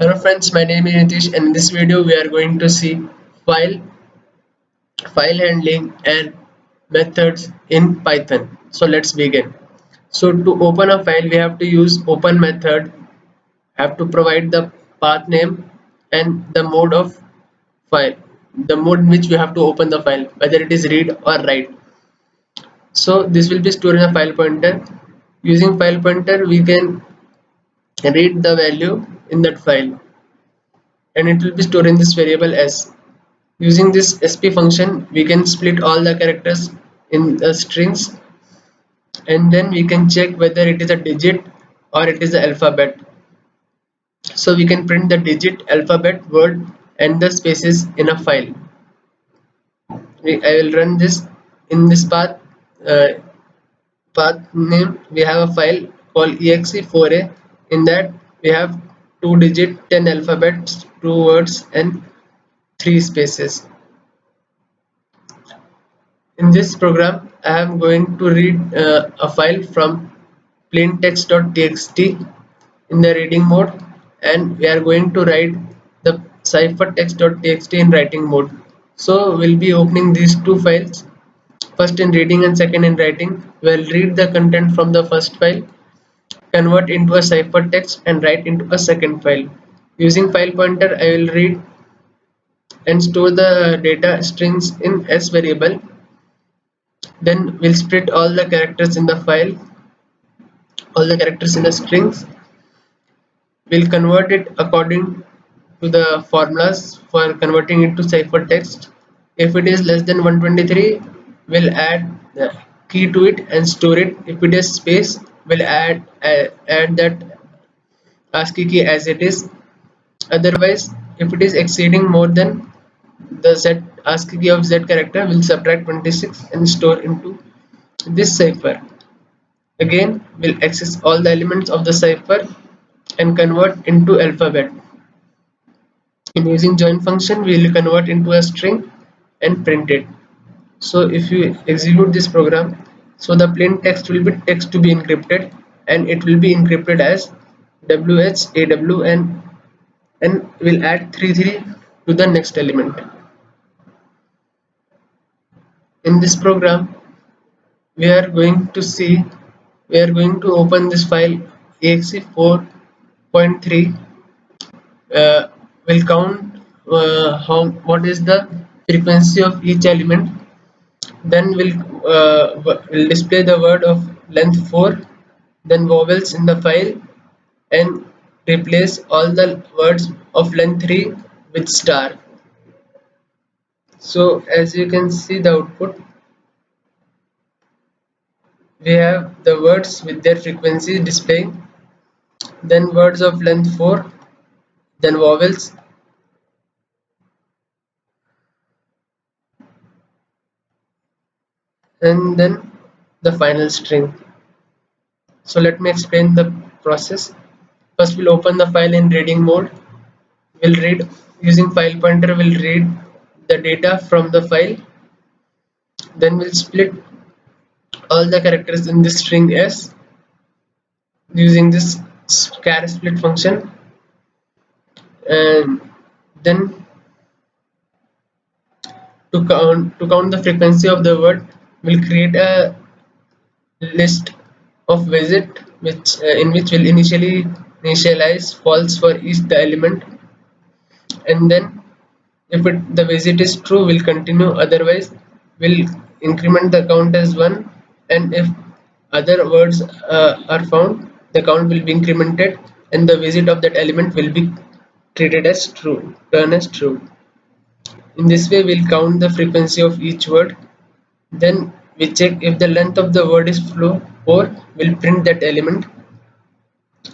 Hello friends, my name is Nitish and in this video we are going to see file, file handling and methods in Python. So let's begin. So to open a file we have to use open method, have to provide the path name and the mode of file, the mode in which we have to open the file, whether it is read or write. So this will be stored in a file pointer. Using file pointer we can read the value in that file and it will be stored in this variable s. Using this sp function, we can split all the characters in the strings and then we can check whether it is a digit or it is the alphabet. So we can print the digit, alphabet, word and the spaces in a file. I will run this in this path name. We have a file called exe4a. In that we have 2 digit, 10 alphabets, 2 words and 3 spaces. In this program, I am going to read a file from plaintext.txt in the reading mode, and we are going to write the ciphertext.txt in writing mode. So we'll be opening these two files, first in reading and second in writing. We'll read the content from the first file, convert into a ciphertext and write into a second file. Using file pointer, I will read and store the data strings in s variable. Then we'll split all the characters in the file, all the characters in the strings. We'll convert it according to the formulas for converting it to ciphertext. If it is less than 123, we'll add the key to it and store it. If it is space, we'll add that ASCII key as it is. Otherwise, if it is exceeding more than the z ASCII key of z character, we'll subtract 26 and store into this cipher. Again, we'll access all the elements of the cipher and convert into alphabet. In using join function, we will convert into a string and print it. So if you execute this program, so the plain text will be text to be encrypted and it will be encrypted as WHAW and will add 33 to the next element. In this program, we are going to see, we are going to open this file exe4.3. Will count how what is the frequency of each element. Then will display the word of length 4, then vowels in the file, and replace all the words of length 3 with star. So as you can see the output, we have the words with their frequency displaying, then words of length 4, then vowels, and then the final string. So let me explain the process. First we'll open the file in reading mode. We'll read using file pointer, we'll read the data from the file. Then we'll split all the characters in this string s using this char split function, and then to count the frequency of the word, we'll create a list of visit which in which will initialize false for each the element, and then if the visit is true we'll continue, otherwise we'll increment the count as 1, and if other words are found, the count will be incremented and the visit of that element will be treated as true, turn as true. In this way we'll count the frequency of each word. Then we check if the length of the word is 4, we'll print that element.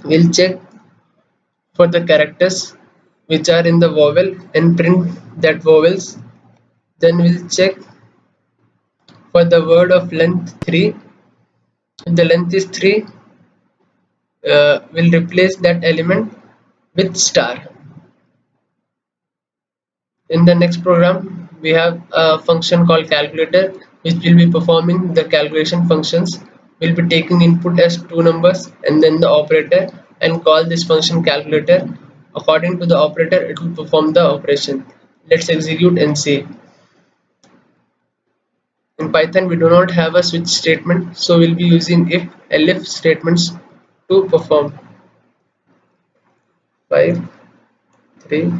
We'll check for the characters which are in the vowel and print that vowels. Then we'll check for the word of length 3. If the length is 3, we'll replace that element with star. In the next program, we have a function called calculator which will be performing the calculation functions. We'll be taking input as two numbers and then the operator and call this function calculator. according to the operator it will perform the operation. Let's execute and see. In Python we do not have a switch statement, so we'll be using if elif statements to perform. 5 3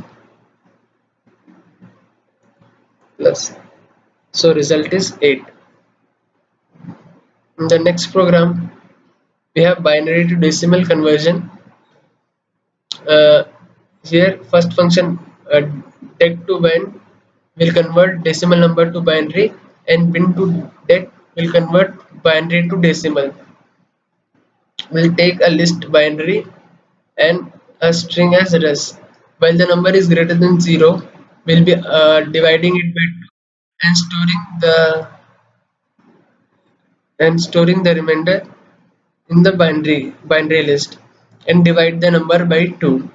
plus, so result is 8. In the next program we have binary to decimal conversion. uh, Here first function, uh, deq to bind will convert decimal number to binary, and bin to deq will convert binary to decimal. We'll take a list binary and a string as res. While the number is greater than 0, we'll be dividing it by 2 and storing the remainder in the binary list, and divide the number by 2.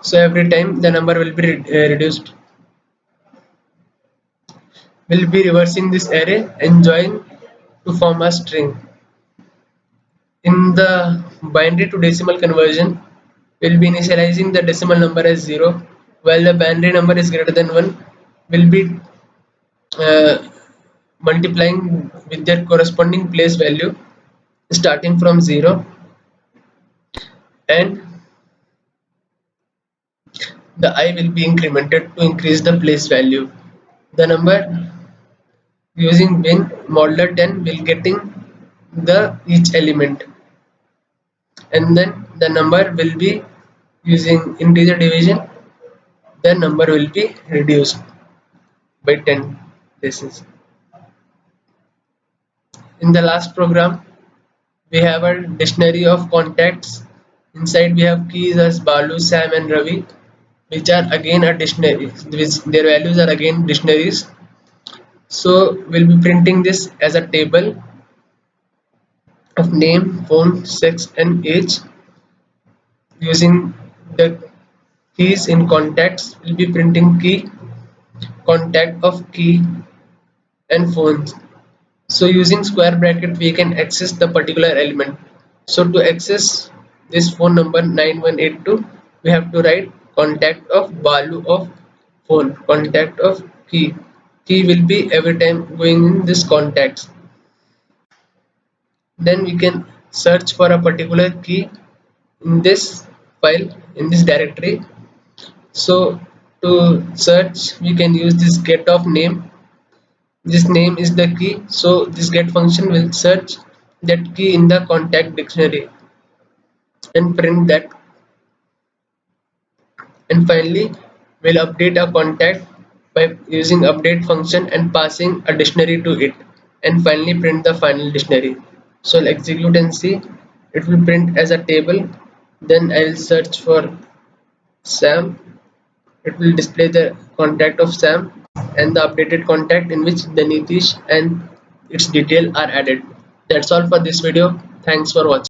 So every time the number will be reduced. We'll be reversing this array and join to form a string. In the binary to decimal conversion, we'll be initializing the decimal number as 0, while the binary number is greater than 1. We'll be uh, multiplying with their corresponding place value starting from 0, and the I will be incremented to increase the place value. The number using bin modular 10 will getting the each element, and then the number will be using integer division. The number will be reduced by 10 places. In the last program we have a dictionary of contacts. Inside we have keys as Balu, Sam and Ravi, which are again a dictionary, which their values are again dictionaries. So we'll be printing this as a table of name, phone, sex and age. Using the keys in contacts, we'll be printing key, contact of key and phones. So using square bracket we can access the particular element. So to access this phone number 9182, we have to write contact of Balu of phone, contact of key. Key will be every time going in this contacts. Then we can search for a particular key in this file, in this directory. So to search we can use this get of name. This name is the key, so this get function will search that key in the contact dictionary and print that. And finally we'll update a contact by using update function and passing a dictionary to it, and finally print the final dictionary. So I'll execute and see. It will print as a table. Then I'll search for Sam. It will display the contact of Sam and the updated contact in which the Nitish and its detail are added. That's all for this video. Thanks for watching.